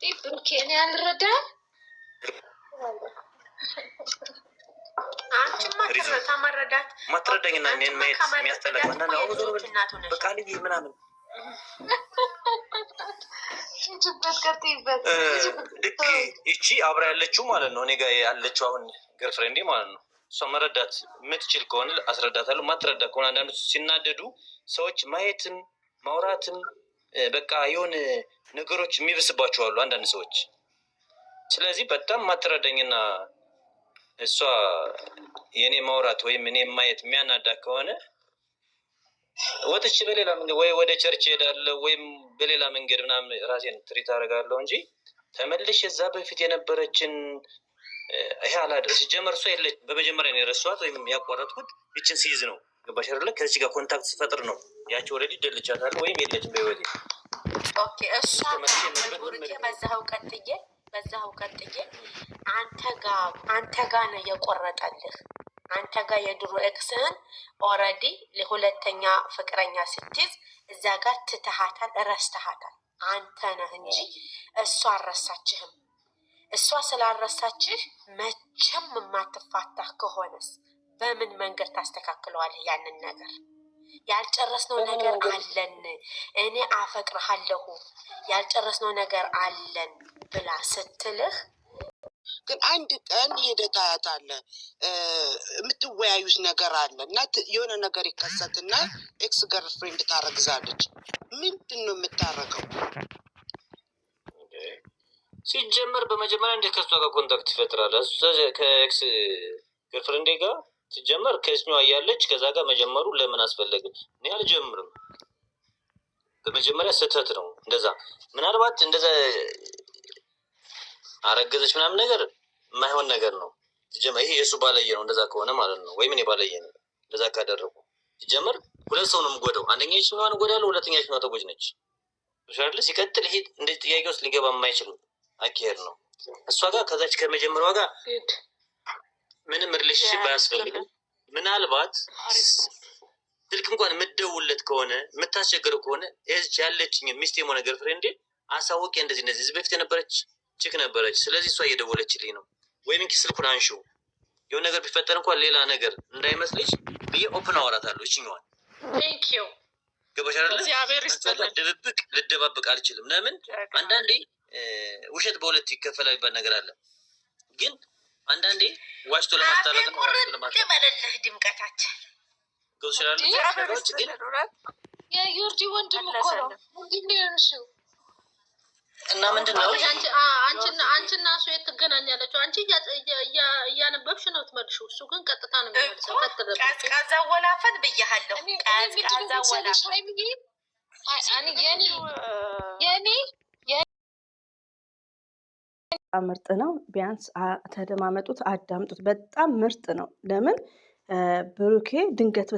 ብሩኬን ያልረዳ አንቺማ ተመረዳት ማትረዳኝና እኔን ማየት የሚያስጠላኝ በቃ ልጅ ምናምን ልክ ይቺ አብራ ያለችው ማለት ነው። እኔ ጋር ያለችው አሁን ገርፍሬንዴ ማለት ነው። እሷ መረዳት የምትችል ከሆነ አስረዳታለሁ። ማትረዳ ከሆነ አንዳንዱ ሲናደዱ ሰዎች ማየትም ማውራትም በቃ የሆነ ነገሮች የሚብስባቸው አሉ አንዳንድ ሰዎች። ስለዚህ በጣም ማትረዳኝና እሷ የኔ ማውራት ወይም እኔ ማየት የሚያናዳ ከሆነ ወጥቼ በሌላ መንገድ ወይ ወደ ቸርች ሄዳለሁ ወይም በሌላ መንገድ ምናምን ራሴን ትሪት አደርጋለሁ እንጂ ተመልሼ እዛ በፊት የነበረችን ይሄ አላደረስ ሲጀመር እሷ የለች። በመጀመሪያ ነው የረሷት ወይም ያቋረጥኩት ይችን ሲይዝ ነው። ገባሽ አይደለ? ከዚህ ጋር ኮንታክት ስፈጥር ነው ያቺ ኦልሬዲ ደልቻታለሁ ወይም የለችም በህይወቴ። ኦኬ እሷ በዛው ቀጥዬ አንተ ጋ ነው የቆረጠልህ። አንተ ጋር የድሮ ኤክስህን ኦልሬዲ ለሁለተኛ ፍቅረኛ ስትይዝ እዛ ጋር ትተሃታል፣ ረስተሃታል። አንተ ነህ እንጂ እሷ አልረሳችህም። እሷ ስላልረሳችህ መቼም የማትፋታህ ከሆነስ በምን መንገድ ታስተካክለዋለህ? ያንን ነገር ያልጨረስነው ነገር አለን፣ እኔ አፈቅርሃለሁ ያልጨረስነው ነገር አለን ብላ ስትልህ ግን አንድ ቀን ሄደህ ታያታለህ። የምትወያዩት ነገር አለ እና የሆነ ነገር ይከሰትና ኤክስ ገርፍሬንድ ታረግዛለች። ምንድን ነው የምታረገው? ሲጀመር በመጀመሪያ እንደ ከሷ ጋር ኮንታክት ይፈጥራል። ከኤክስ ገርፍሬንዴ ጋር ሲጀመር ከስኛዋ እያለች ከዛ ጋር መጀመሩ ለምን አስፈለገ? እኔ አልጀምርም። በመጀመሪያ ስህተት ነው እንደዛ። ምናልባት እንደዛ አረገዘች ምናምን ነገር የማይሆን ነገር ነው። ሲጀመር ይሄ የእሱ ባለየ ነው እንደዛ ከሆነ ማለት ነው። ወይም እኔ ባለየ ነው እንደዛ ካደረጉ። ሲጀመር ሁለት ሰው ነው የምጎዳው። አንደኛ ይችኛዋን እጎዳለሁ፣ ሁለተኛ ይችኛዋ ተጎጅ ነች። ሻርል ሲቀጥል ይሄ እንደዚህ ጥያቄ ውስጥ ሊገባ የማይችል አካሄድ ነው። እሷ ጋር ከዛች ከመጀመሪያዋ ጋር ምንም ሪሌሽንሺፕ አያስፈልግም። ምናልባት ስልክ እንኳን የምትደውልለት ከሆነ የምታስቸግረው ከሆነ እዚህ ያለችኝ ሚስት የሆነ ገርፍሬንዴ አሳውቄ እንደዚህ በፊት የነበረች ችክ ነበረች። ስለዚህ እሷ እየደወለችልኝ ነው ወይም እንኪ ስልኩን አንሺው የሆነ ነገር ቢፈጠር እንኳን ሌላ ነገር እንዳይመስልሽ ብዬ ኦፕን አወራታለሁ። እችኛዋን ገባሽ አይደለ? ድብብቅ ልደባብቅ አልችልም። ለምን አንዳንዴ ውሸት በሁለት ይከፈላል ይባል ነገር አለ። ግን አንዳንዴ ዋሽቶ ለማስታረቅ ነው። ዋሽቶ ለማስታረቅ በለልህ ድምቀታችን ጎሽራል ነገሮች ግን የዩርዲ ወንድም እኮ ነው። ምንድነው ያልሽው? እና ምንድነው አንቺና እሱ የትገናኛላችሁ? አንቺ እያነበብሽ ነው ትመልሺው፣ እሱ ግን ቀጥታ ነው የሚመልሰው። ቀዝቃዛ ወላፈን ብያለሁ። ቀዝቃዛ ወላፈን ምርጥ ነው። ቢያንስ ተደማመጡት፣ አዳምጡት። በጣም ምርጥ ነው። ለምን ብሩኬ ድንገት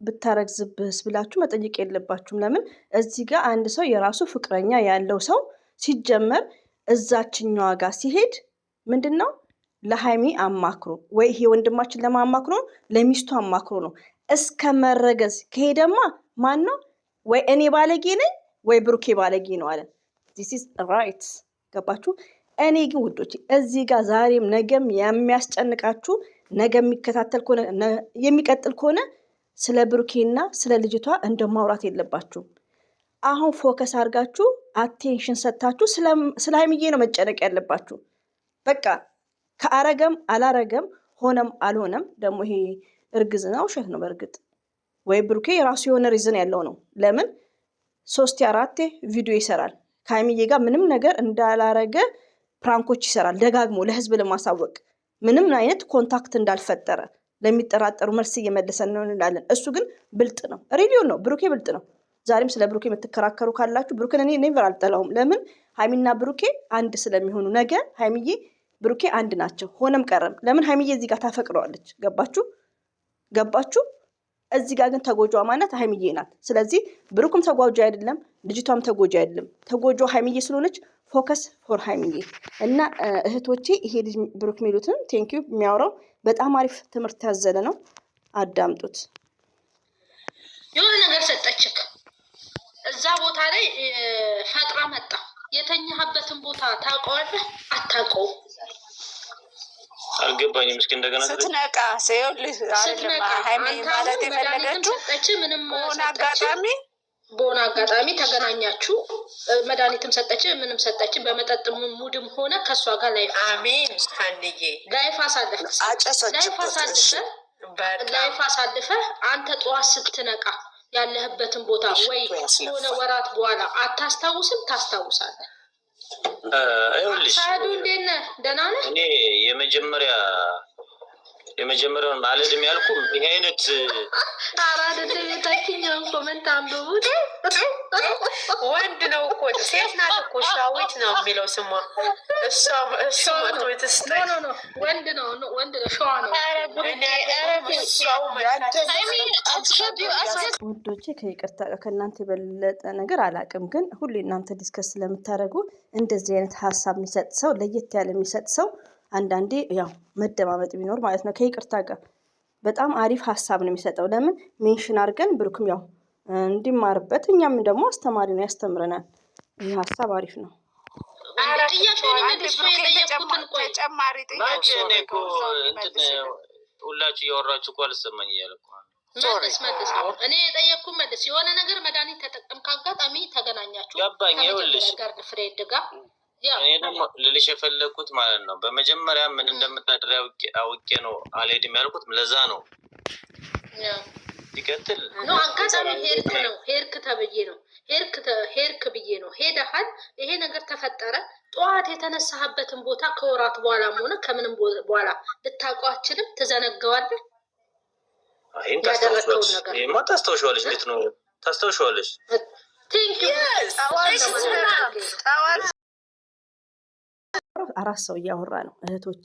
ብታረግዝብህስ ብላችሁ መጠየቅ የለባችሁም። ለምን እዚህ ጋር አንድ ሰው የራሱ ፍቅረኛ ያለው ሰው ሲጀመር እዛችኛዋ ጋር ሲሄድ ምንድን ነው ለሃይሚ አማክሮ ወይ ይሄ ወንድማችን ለማማክሮ ለሚስቱ አማክሮ ነው። እስከ መረገዝ ከሄደማ ማን ነው ወይ እኔ ባለጌ ነኝ ወይ ብሩኬ ባለጌ ነው አለ። ዚስ ኢዝ ራይት። ገባችሁ? እኔ ግን ውዶች እዚህ ጋር ዛሬም ነገም የሚያስጨንቃችሁ ነገ የሚከታተል ከሆነ የሚቀጥል ከሆነ ስለ ብሩኬና ስለ ልጅቷ እንደማውራት የለባችሁም። አሁን ፎከስ አድርጋችሁ አቴንሽን ሰጥታችሁ ስለ ሃይሚዬ ነው መጨነቅ ያለባችሁ። በቃ ከአረገም አላረገም ሆነም አልሆነም ደግሞ ይሄ እርግዝና ውሸት ነው። በእርግጥ ወይ ብሩኬ የራሱ የሆነ ሪዝን ያለው ነው። ለምን 3-4 ቪዲዮ ይሰራል ከሃይሚዬ ጋር ምንም ነገር እንዳላረገ ፕራንኮች ይሰራል ደጋግሞ ለህዝብ ለማሳወቅ ምንም አይነት ኮንታክት እንዳልፈጠረ ለሚጠራጠሩ መልስ እየመለሰ ነው እንላለን። እሱ ግን ብልጥ ነው። ሬዲዮ ነው። ብሩኬ ብልጥ ነው። ዛሬም ስለ ብሩኬ የምትከራከሩ ካላችሁ ብሩኬን እኔ ኔቨር አልጠላሁም። ለምን ሃይሚና ብሩኬ አንድ ስለሚሆኑ ነገ ሃይሚዬ ብሩኬ አንድ ናቸው። ሆነም ቀረም ለምን ሃይሚዬ እዚህ ጋር ታፈቅረዋለች። ገባችሁ? እዚህ ጋር ግን ተጎጇ ማለት ሃይሚዬ ናት። ስለዚህ ብሩክም ተጓጁ አይደለም፣ ልጅቷም ተጎጂ አይደለም። ተጎጇ ሃይሚዬ ስለሆነች ፎከስ ፎር ሃይሚዬ እና እህቶቼ ይሄ ልጅ ብሩክ ሚሉትን ቴንኪዩ የሚያወራው በጣም አሪፍ ትምህርት ያዘለ ነው። አዳምጡት። የሆነ ነገር ሰጠችክ እዛ ቦታ ላይ ፈጥራ መጣ የተኛህበትን ቦታ ታውቀዋለህ አታውቀውም? አልገባኝም። እስኪ እንደገና ስትነቃ ሰውልህ አይደለም ሃይሚ ማለት የፈለገችው በሆነ አጋጣሚ ተገናኛችሁ፣ መድኃኒትም ሰጠች ምንም ሰጠች፣ በመጠጥ ሙድም ሆነ ከእሷ ጋር ላይፍ አሳልፈ አንተ ጠዋት ስትነቃ ያለህበትን ቦታ ወይ የሆነ ወራት በኋላ አታስታውስም? ታስታውሳለህ? ሳዱ እንዴት ነህ? ደህና ነህ? እኔ የመጀመሪያውን አልሄድም ያልኩ ይሄ አይነት አራደ ቤታችኛውን ኮመንት አንብቡት። ወንድ ነው እኮ ሴት ናት እኮ ሻዊት ነው የሚለው ስሟ። ወንድ ነው ሸዋ ነው። ውዶቼ ከይቅርታ ከእናንተ የበለጠ ነገር አላውቅም፣ ግን ሁሌ እናንተ ዲስከስ ስለምታደርጉ እንደዚህ አይነት ሀሳብ የሚሰጥ ሰው ለየት ያለ የሚሰጥ ሰው አንዳንዴ ያው መደማመጥ ቢኖር ማለት ነው ከይቅርታ ጋር በጣም አሪፍ ሀሳብ ነው የሚሰጠው። ለምን ሜንሽን አድርገን ብሩክም ያው እንዲማርበት እኛም ደግሞ አስተማሪ ነው ያስተምረናል። ይህ ሀሳብ አሪፍ ነው። ሁላችሁ እያወራችሁ እኮ አልሰማኝ እያለ መልስ እኔ የጠየቅኩ መልስ የሆነ ነገር መድኃኒት ተጠቀምክ አጋጣሚ ተገናኛችሁ ገባኝ። ይኸውልሽ ፍሬድ ጋር እኔ ደግሞ ልልሽ የፈለግኩት ማለት ነው በመጀመሪያ ምን እንደምታደር አውቄ ነው አልሄድም ያልኩት። ለዛ ነው ሲቀጥል አጋጣሚ ሄድክ ተብዬ ነው ሄድክ ብዬ ነው ሄደሃል። ይሄ ነገር ተፈጠረ። ጠዋት የተነሳህበትን ቦታ ከወራት በኋላም ሆነ ከምንም በኋላ ልታውቀው አትችልም። ትዘነገዋለህ። ይህን ታስታውሻለሽ። እንዴት ነው ታስታውሻለሽ? አራት ሰው እያወራ ነው እህቶቼ፣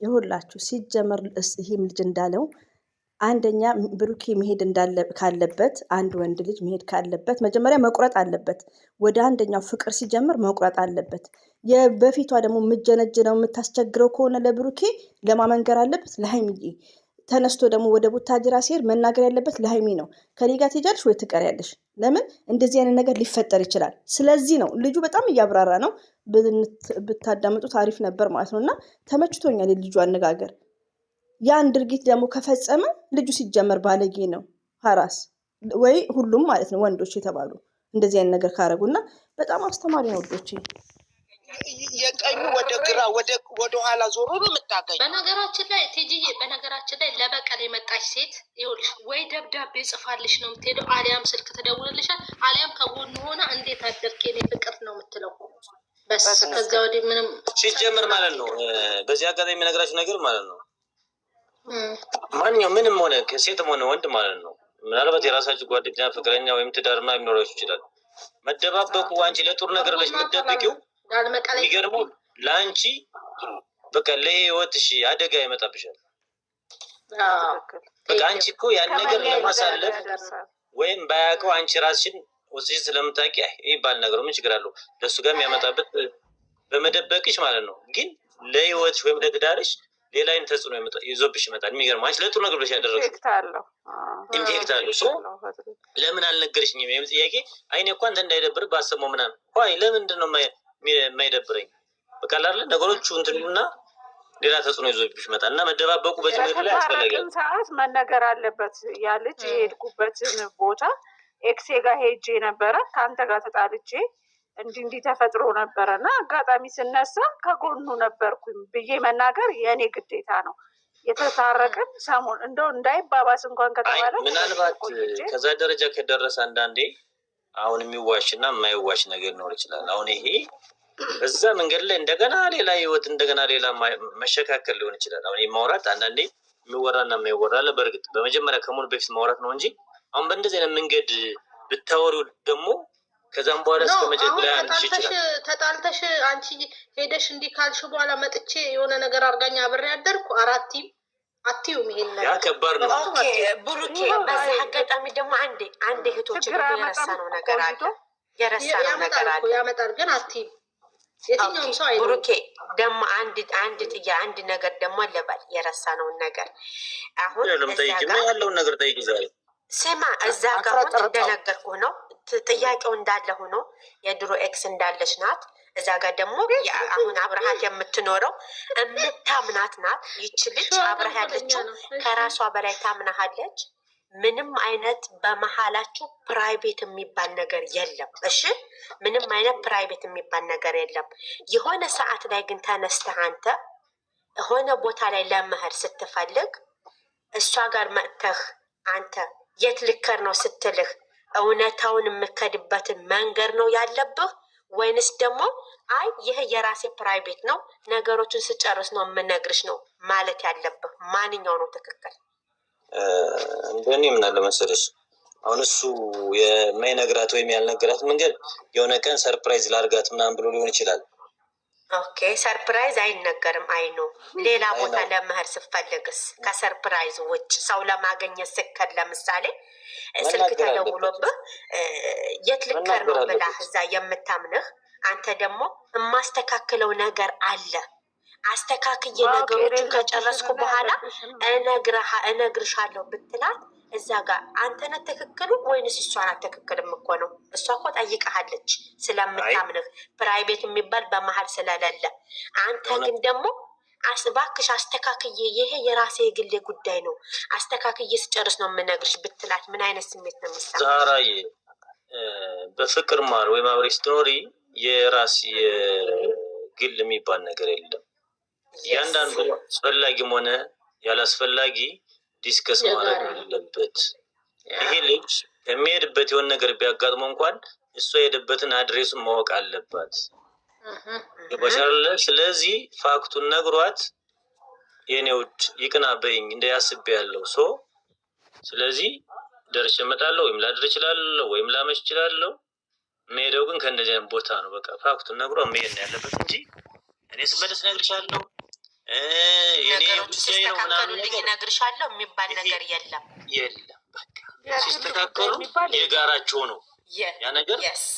ይሁላችሁ ሲጀመር ይሄም ልጅ እንዳለው አንደኛ ብሩኬ መሄድ ካለበት አንድ ወንድ ልጅ መሄድ ካለበት መጀመሪያ መቁረጥ አለበት። ወደ አንደኛው ፍቅር ሲጀምር መቁረጥ አለበት። የበፊቷ ደግሞ የምትጀነጅነው የምታስቸግረው ከሆነ ለብሩኬ ለማመንገር አለበት ለሃይሚዬ። ተነስቶ ደግሞ ወደ ቡታጅራ ሲሄድ መናገር ያለበት ለሃይሚ ነው። ከኔ ጋር ትሄጃለሽ ወይ ትቀሪያለሽ? ለምን እንደዚህ አይነት ነገር ሊፈጠር ይችላል። ስለዚህ ነው ልጁ በጣም እያብራራ ነው። ብታዳምጡት አሪፍ ነበር ማለት ነው። እና ተመችቶኛል የልጁ አነጋገር። ያን ድርጊት ደግሞ ከፈጸመ ልጁ ሲጀመር ባለጌ ነው። ሀራስ ወይ ሁሉም ማለት ነው ወንዶች የተባሉ እንደዚህ አይነት ነገር ካረጉና በጣም አስተማሪ ነው ወዶች። የቀኙ ወደ ግራ ወደ ኋላ ዞሮ ነው የምታገኝ። በነገራችን ላይ ቲጂዬ፣ በነገራችን ላይ ለበቀል የመጣች ሴት ይኸውልሽ ወይ ደብዳቤ ጽፋልሽ ነው የምትሄደው፣ አሊያም ስልክ ትደውልልሻል፣ አሊያም ከጎኑ ሆና እንዴት አደርክ የኔ ፍቅር ነው የምትለው። በስ ከዛ ወዲህ ምንም ሲጀምር ማለት ነው። በዚህ አጋጣሚ የምነግራችሁ ነገር ማለት ነው ማንኛውም ምንም ሆነ ሴትም ሆነ ወንድ ማለት ነው ምናልባት የራሳችሁ ጓደኛ ፍቅረኛ ወይም ትዳርና የሚኖራችሁ ይችላል። መደባበቁ አንቺ ለጥሩ ነገር ብለሽ የምትደብቂው የሚገርመው ለአንቺ በቃ ለህይወትሽ አደጋ ይመጣብሻል። በቃ አንቺ እኮ ያን ነገር ለማሳለፍ ወይም ባያውቀው አንቺ ራስሽን ወስጅን ስለምታውቂ ይባል ነገሩ ምን ችግር አለው ለእሱ ጋር የሚያመጣበት በመደበቅሽ ማለት ነው። ግን ለህይወትሽ ወይም ለትዳርሽ ሌላ አይነት ተጽዕኖ ይዞብሽ ይመጣል። የሚገርመው አንቺ ለጥሩ ነገር ብለሽ ያደረግሽው ኢምፔክት አለው። ሶ ለምን አልነገርሽኝም? ይሄም ጥያቄ አይኔ እኮ አንተ እንዳይደብር ባሰማው ምናምን ሆይ ለምንድን ነው የማይደብረኝ? በቃ አይደል ነገሮቹ እንትኑና ሌላ ተጽዕኖ ይዞብሽ ይመጣል። እና መደባበቁ በዚህ ነገር ላይ ያስፈልጋል። ሰዓት መነገር አለበት። ያ ልጅ የሄድኩበትን ቦታ ኤክሴ ጋር ሄጄ ነበረ፣ ከአንተ ጋር ተጣልቼ እንዲህ ተፈጥሮ ነበረ እና አጋጣሚ ስነሳ ከጎኑ ነበርኩኝ ብዬ መናገር የእኔ ግዴታ ነው። የተታረቅን ሰሞን እንደው እንዳይባባስ እንኳን ከተባለ ምናልባት ከዛ ደረጃ ከደረሰ አንዳንዴ አሁን የሚዋሽ እና የማይዋሽ ነገር ሊኖር ይችላል። አሁን ይሄ በዛ መንገድ ላይ እንደገና ሌላ ህይወት እንደገና ሌላ መሸካከል ሊሆን ይችላል። አሁን ማውራት አንዳንዴ የሚወራና የማይወራ አለ። በእርግጥ በመጀመሪያ ከመሆኑ በፊት ማውራት ነው እንጂ አሁን በእንደዚህ አይነት መንገድ ብታወሪው ደግሞ ከዛም በኋላ ተጣልተሽ አንቺ ሄደሽ እንዲህ ካልሽ በኋላ መጥቼ የሆነ ነገር አርጋኛ አብሬ ያደርኩ አራቲም አትዩም ይሄን ነገር ያ ከባድ ነው። ብሩኬ በዚህ አጋጣሚ ደግሞ አንድ እህቶች የረሳነው ነገር አለ ያመጣል ግን አትይም የትኛውም ሰው አይደለም። ብሩኬ ደግሞ አንድ ነገር ደግሞ ለባል የረሳነውን ነገር አሁን ያለውን ነገር ጠይቂ ዛሬ ስማ እዛ ጋር እንደነገርኩህ ነው። ጥያቄው እንዳለ ሆኖ የድሮ ኤክስ እንዳለች ናት። እዛ ጋር ደግሞ አሁን አብረሃት የምትኖረው የምታምናት ናት። ይች ልጅ አብረህ ያለችው ከራሷ በላይ ታምናሃለች። ምንም አይነት በመሀላችሁ ፕራይቬት የሚባል ነገር የለም። እሺ ምንም አይነት ፕራይቬት የሚባል ነገር የለም። የሆነ ሰዓት ላይ ግን ተነስተህ አንተ የሆነ ቦታ ላይ ለመሄድ ስትፈልግ እሷ ጋር መጥተህ አንተ የት ልከር ነው ስትልህ እውነታውን የምከድበትን መንገድ ነው ያለብህ ወይንስ ደግሞ አይ ይሄ የራሴ ፕራይቬት ነው ነገሮችን ስጨርስ ነው የምነግርሽ ነው ማለት ያለብህ? ማንኛው ነው ትክክል? እንደኔ ምን አለ መሰለሽ አሁን እሱ የማይነግራት ወይም ያልነገራት መንገድ የሆነ ቀን ሰርፕራይዝ ላርጋት ምናምን ብሎ ሊሆን ይችላል። ኦኬ ሰርፕራይዝ አይነገርም። አይኑ ሌላ ቦታ ለመሄድ ስትፈልግስ ከሰርፕራይዝ ውጭ ሰው ለማግኘት ስከድ ለምሳሌ ስልክ ተደውሎብህ የት ልከር ነው ብላ እዛ የምታምንህ አንተ ደግሞ የማስተካክለው ነገር አለ አስተካክዬ ነገሮችን ከጨረስኩ በኋላ እነግርሻለሁ ብትላት እዛ ጋር አንተ ነህ ትክክሉ ወይንስ እሷ ናት ትክክልም እኮ ነው። እሷ እኮ ጠይቀሃለች ስለምታምንህ ፕራይቬት የሚባል በመሀል ስለሌለ አንተ ግን ደግሞ እባክሽ አስተካክዬ ይሄ የራሴ የግሌ ጉዳይ ነው አስተካክዬ ስጨርስ ነው የምነግርሽ ብትላት ምን አይነት ስሜት ነው የሚሰማው? ዛራዬ በፍቅር ማር ወይም አብሬ ስትኖሪ የራስ የግል የሚባል ነገር የለም። እያንዳንዱ አስፈላጊም ሆነ ያላስፈላጊ ዲስከስ ማድረግ አለበት። ይሄ ልጅ የሚሄድበት የሆነ ነገር ቢያጋጥመው እንኳን እሷ የሄደበትን አድሬሱን ማወቅ አለባት። ይባሻለ ስለዚህ ፋክቱን ነግሯት የኔ ውድ ይቅና በይኝ እንደያስብ ያለው ሶ ስለዚህ ደርሼ እመጣለሁ ወይም ላድር እችላለሁ ወይም ላመሽ እችላለሁ። መሄደው ግን ከእንደዚህ አይነት ቦታ ነው። በቃ ፋክቱን ነግሯ መሄድ ነው ያለበት እንጂ እኔ ስመለስ እነግርሻለሁ የኔ ጉዳይ ነው ምናምን ነገር እነግርሻለሁ የሚባል ነገር የለም። በቃ ሲስተካከሉ የጋራቸው ነው ያ ነገር